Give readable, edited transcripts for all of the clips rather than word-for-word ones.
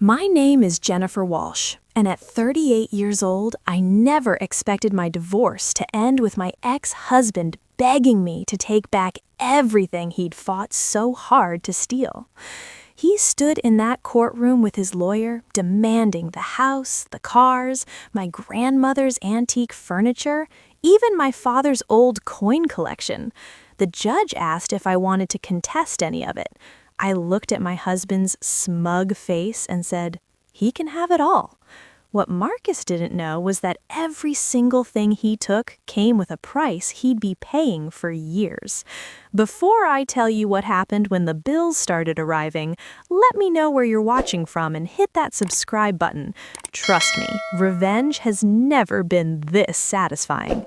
My name is Jennifer Walsh, and at 38 years old, I never expected my divorce to end with my ex-husband begging me to take back everything he'd fought so hard to steal. He stood in that courtroom with his lawyer, demanding the house, the cars, my grandmother's antique furniture, even my father's old coin collection. The judge asked if I wanted to contest any of it. I looked at my husband's smug face and said, "He can have it all." What Marcus didn't know was that every single thing he took came with a price he'd be paying for years. Before I tell you what happened when the bills started arriving, let me know where you're watching from and hit that subscribe button. Trust me, revenge has never been this satisfying.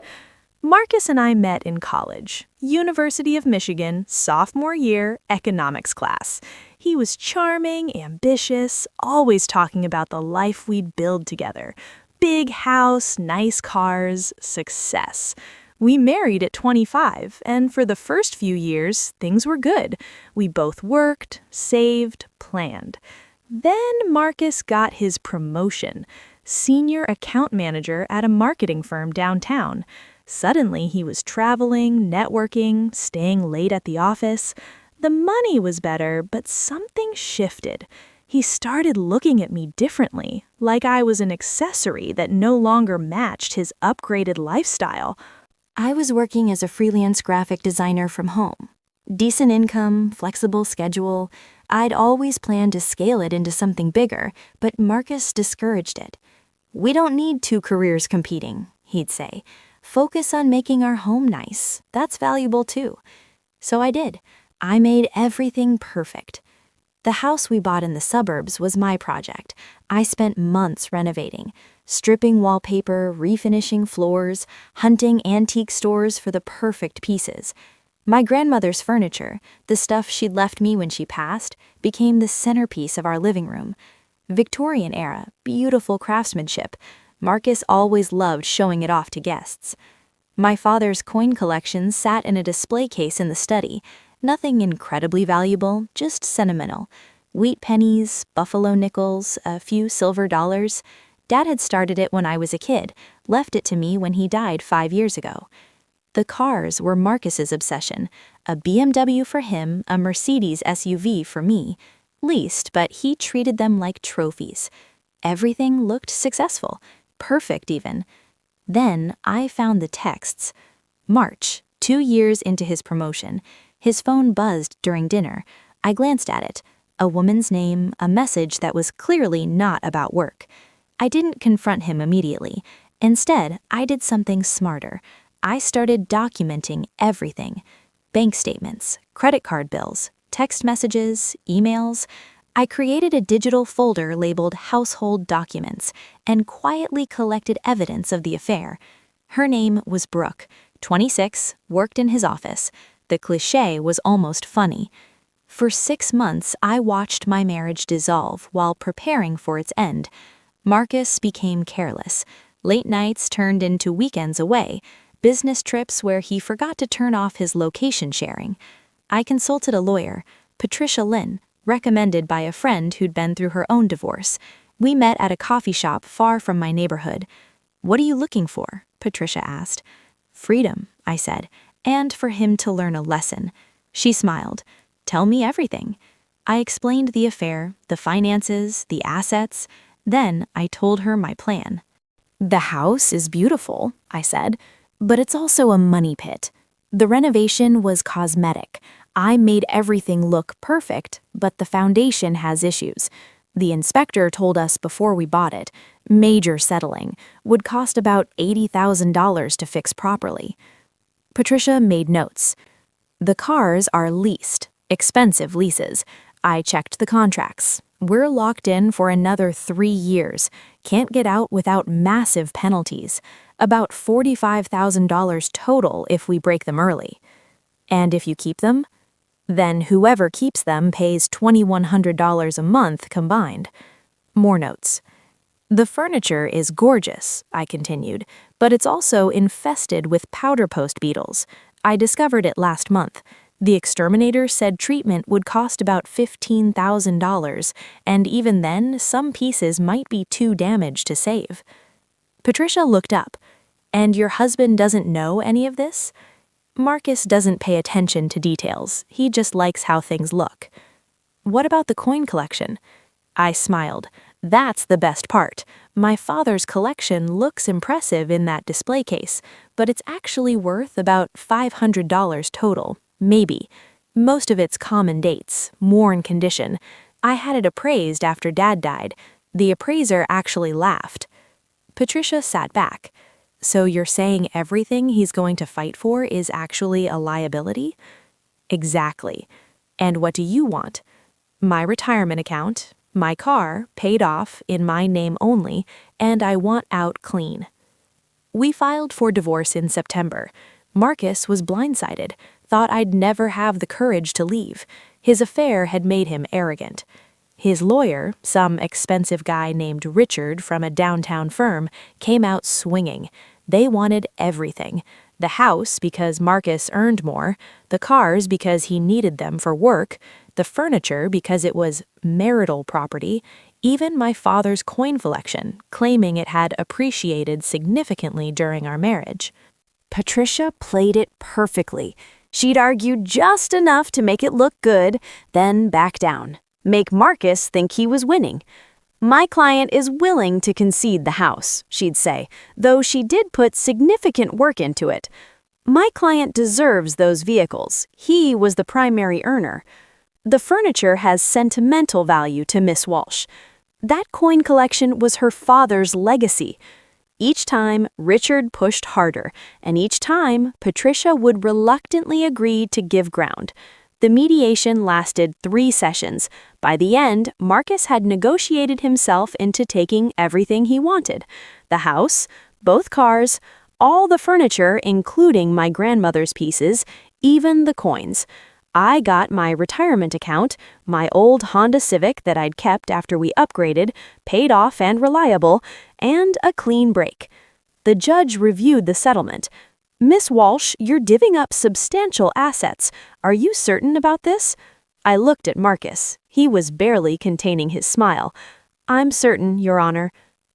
Marcus and I met in college, University of Michigan, sophomore year, economics class. He was charming, ambitious, always talking about the life we'd build together. Big house, nice cars, success. We married at 25, and for the first few years, things were good. We both worked, saved, planned. Then Marcus got his promotion, senior account manager at a marketing firm downtown. Suddenly, he was traveling, networking, staying late at the office. The money was better, but something shifted. He started looking at me differently, like I was an accessory that no longer matched his upgraded lifestyle. I was working as a freelance graphic designer from home. Decent income, flexible schedule. I'd always planned to scale it into something bigger, but Marcus discouraged it. "We don't need two careers competing," he'd say. "Focus on making our home nice. That's valuable too." So I did. I made everything perfect. The house we bought in the suburbs was my project. I spent months renovating, stripping wallpaper, refinishing floors, hunting antique stores for the perfect pieces. My grandmother's furniture, the stuff she'd left me when she passed, became the centerpiece of our living room. Victorian era, beautiful craftsmanship. Marcus always loved showing it off to guests. My father's coin collection sat in a display case in the study. Nothing incredibly valuable, just sentimental. Wheat pennies, buffalo nickels, a few silver dollars. Dad had started it when I was a kid, left it to me when he died 5 years ago. The cars were Marcus's obsession. A BMW for him, a Mercedes SUV for me. Leased, but he treated them like trophies. Everything looked successful. Perfect even. Then I found the texts. March, 2 years into his promotion. His phone buzzed during dinner. I glanced at it. A woman's name, a message that was clearly not about work. I didn't confront him immediately. Instead, I did something smarter. I started documenting everything. Bank statements, credit card bills, text messages, emails. I created a digital folder labeled Household Documents and quietly collected evidence of the affair. Her name was Brooke, 26, worked in his office. The cliché was almost funny. For 6 months, I watched my marriage dissolve while preparing for its end. Marcus became careless. Late nights turned into weekends away, business trips where he forgot to turn off his location sharing. I consulted a lawyer, Patricia Lynn, recommended by a friend who'd been through her own divorce. We met at a coffee shop far from my neighborhood. "What are you looking for?" Patricia asked. "Freedom," I said, "and for him to learn a lesson." She smiled. "Tell me everything." I explained the affair, the finances, the assets. Then I told her my plan. "The house is beautiful," I said, "but it's also a money pit. The renovation was cosmetic. I made everything look perfect, but the foundation has issues. The inspector told us before we bought it, major settling, would cost about $80,000 to fix properly." Patricia made notes. "The cars are leased, expensive leases. I checked the contracts. We're locked in for another 3 years. Can't get out without massive penalties. About $45,000 total if we break them early. And if you keep them? Then whoever keeps them pays $2,100 a month combined." More notes. "The furniture is gorgeous," I continued, "but it's also infested with powder post beetles. I discovered it last month. The exterminator said treatment would cost about $15,000, and even then, some pieces might be too damaged to save. Patricia looked up. And your husband doesn't know any of this? Marcus doesn't pay attention to details. He just likes how things look. What about the coin collection? I smiled. That's the best part. My father's collection looks impressive in that display case, but it's actually worth about $500 total, maybe. Most of it's common dates, worn condition. I had it appraised after Dad died. The appraiser actually laughed. Patricia sat back. So you're saying everything he's going to fight for is actually a liability? Exactly. And what do you want? My retirement account, my car, paid off, in my name only, and I want out clean. We filed for divorce in September. Marcus was blindsided, thought I'd never have the courage to leave. His affair had made him arrogant. His lawyer, some expensive guy named Richard from a downtown firm, came out swinging. They wanted everything. The house because Marcus earned more, the cars because he needed them for work, the furniture because it was marital property, even my father's coin collection, claiming it had appreciated significantly during our marriage. Patricia played it perfectly. She'd argue just enough to make it look good, then back down. Make Marcus think he was winning. My client is willing to concede the house, she'd say, though she did put significant work into it. My client deserves those vehicles. He was the primary earner. The furniture has sentimental value to Miss Walsh. That coin collection was her father's legacy. Each time, Richard pushed harder, and each time, Patricia would reluctantly agree to give ground. The mediation lasted 3 sessions. By the end, Marcus had negotiated himself into taking everything he wanted. The house, both cars, all the furniture, including my grandmother's pieces, even the coins. I got my retirement account, my old Honda Civic that I'd kept after we upgraded, paid off and reliable, and a clean break. The judge reviewed the settlement. Miss Walsh, you're divvying up substantial assets. Are you certain about this? I looked at Marcus. He was barely containing his smile. I'm certain, Your Honor.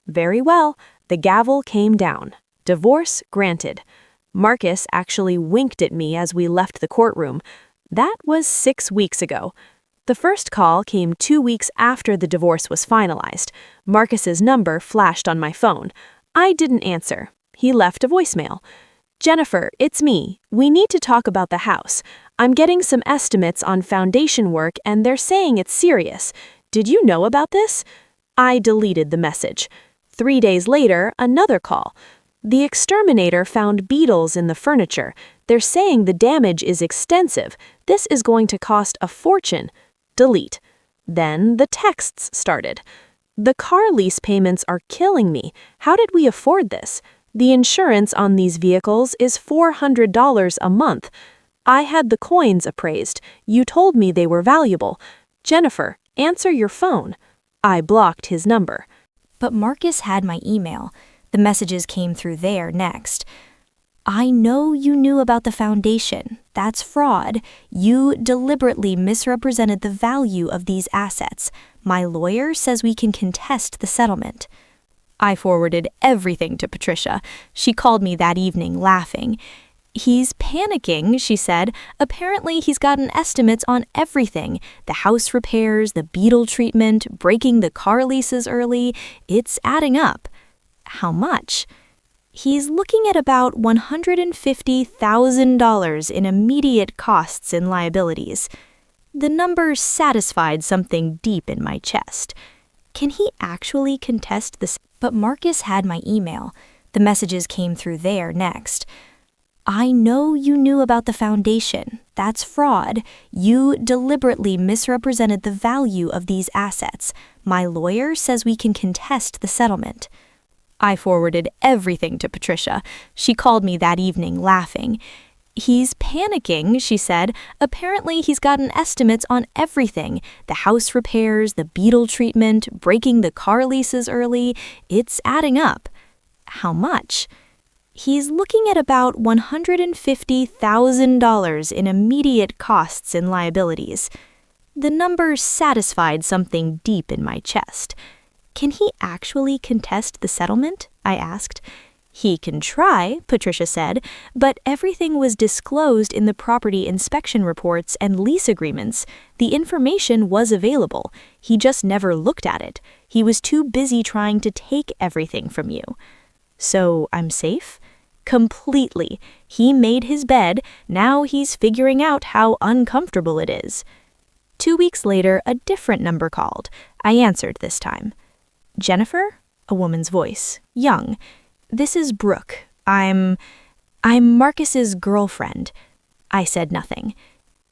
Very well. The gavel came down. Divorce granted. Marcus actually winked at me as we left the courtroom. That was 6 weeks ago. The first call came 2 weeks after the divorce was finalized. Marcus's number flashed on my phone. I didn't answer. He left a voicemail. Jennifer, it's me. We need to talk about the house. I'm getting some estimates on foundation work and they're saying it's serious. Did you know about this? I deleted the message. 3 days later, another call. The exterminator found beetles in the furniture. They're saying the damage is extensive. This is going to cost a fortune. Delete. Then the texts started. The car lease payments are killing me. How did we afford this? The insurance on these vehicles is $400 a month. I had the coins appraised. You told me they were valuable. Jennifer, answer your phone. I blocked his number. But Marcus had my email. The messages came through there next. I know you knew about the foundation. That's fraud. You deliberately misrepresented the value of these assets. My lawyer says we can contest the settlement. I forwarded everything to Patricia. She called me that evening, laughing. He's panicking, she said. Apparently he's gotten estimates on everything. The house repairs, the beetle treatment, breaking the car leases early. It's adding up. How much? He's looking at about $150,000 in immediate costs and liabilities. The number satisfied something deep in my chest. Can he actually contest this? But Marcus had my email. The messages came through there next. I know you knew about the foundation. That's fraud. You deliberately misrepresented the value of these assets. My lawyer says we can contest the settlement. I forwarded everything to Patricia. She called me that evening, laughing. He's panicking, she said. Apparently he's gotten estimates on everything. The house repairs, the beetle treatment, breaking the car leases early. It's adding up. How much? He's looking at about $150,000 in immediate costs and liabilities. The number satisfied something deep in my chest. Can he actually contest the settlement? I asked. He can try, Patricia said, but everything was disclosed in the property inspection reports and lease agreements. The information was available. He just never looked at it. He was too busy trying to take everything from you. So I'm safe? Completely. He made his bed. Now he's figuring out how uncomfortable it is. 2 weeks later, a different number called. I answered this time. Jennifer? A woman's voice. Young. This is Brooke. I'm Marcus's girlfriend. I said nothing.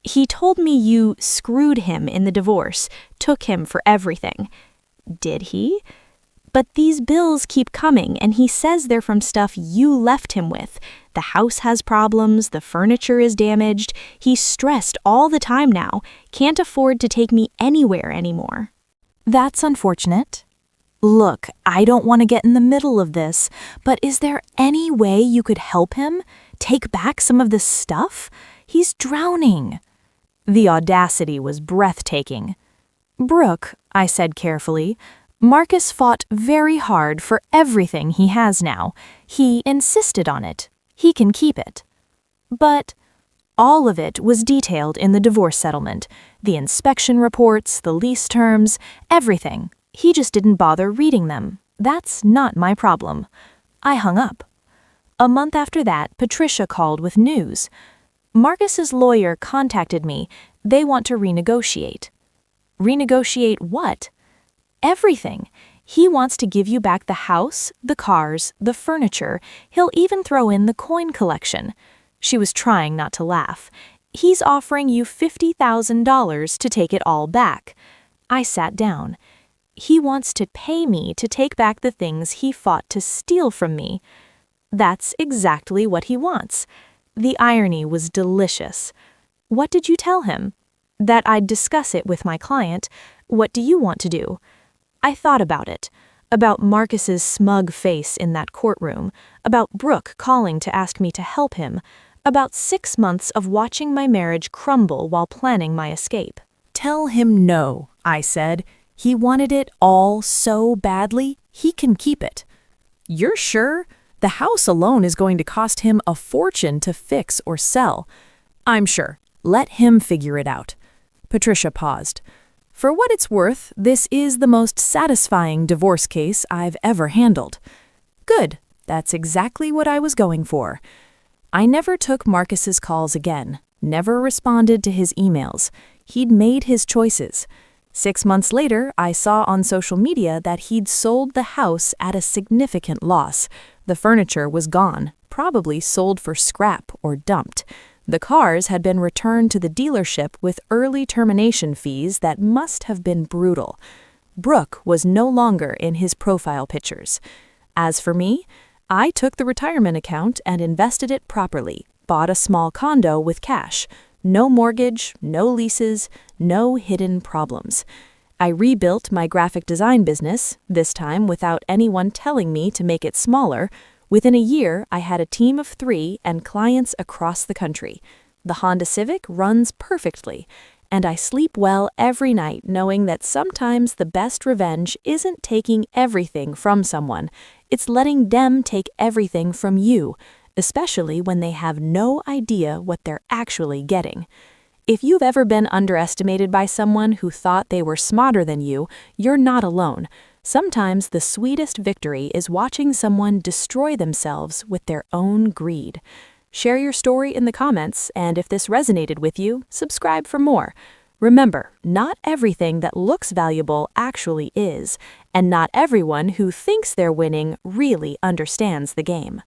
He told me you screwed him in the divorce, took him for everything. Did he? But these bills keep coming, and he says they're from stuff you left him with. The house has problems, the furniture is damaged. He's stressed all the time now, can't afford to take me anywhere anymore. That's unfortunate. Look, I don't want to get in the middle of this, but is there any way you could help him? Take back some of this stuff? He's drowning. The audacity was breathtaking. Brooke, I said carefully, Marcus fought very hard for everything he has now. He insisted on it. He can keep it. But all of it was detailed in the divorce settlement. The inspection reports, the lease terms, everything. He just didn't bother reading them. That's not my problem. I hung up. A month after that, Patricia called with news. Marcus's lawyer contacted me. They want to renegotiate. Renegotiate what? Everything. He wants to give you back the house, the cars, the furniture. He'll even throw in the coin collection. She was trying not to laugh. He's offering you $50,000 to take it all back. I sat down. He wants to pay me to take back the things he fought to steal from me. That's exactly what he wants. The irony was delicious. What did you tell him? That I'd discuss it with my client. What do you want to do? I thought about it. About Marcus's smug face in that courtroom. About Brooke calling to ask me to help him. About 6 months of watching my marriage crumble while planning my escape. Tell him no, I said. He wanted it all so badly, he can keep it. You're sure? The house alone is going to cost him a fortune to fix or sell. I'm sure. Let him figure it out. Patricia paused. For what it's worth, this is the most satisfying divorce case I've ever handled. Good. That's exactly what I was going for. I never took Marcus's calls again, never responded to his emails. He'd made his choices. 6 months later, I saw on social media that he'd sold the house at a significant loss. The furniture was gone, probably sold for scrap or dumped. The cars had been returned to the dealership with early termination fees that must have been brutal. Brooke was no longer in his profile pictures. As for me, I took the retirement account and invested it properly, bought a small condo with cash. No mortgage, no leases, no hidden problems. I rebuilt my graphic design business, this time without anyone telling me to make it smaller. Within a year, I had a team of 3 and clients across the country. The Honda Civic runs perfectly, and I sleep well every night knowing that sometimes the best revenge isn't taking everything from someone, it's letting them take everything from you, especially when they have no idea what they're actually getting. If you've ever been underestimated by someone who thought they were smarter than you, you're not alone. Sometimes the sweetest victory is watching someone destroy themselves with their own greed. Share your story in the comments, and if this resonated with you, subscribe for more. Remember, not everything that looks valuable actually is, and not everyone who thinks they're winning really understands the game.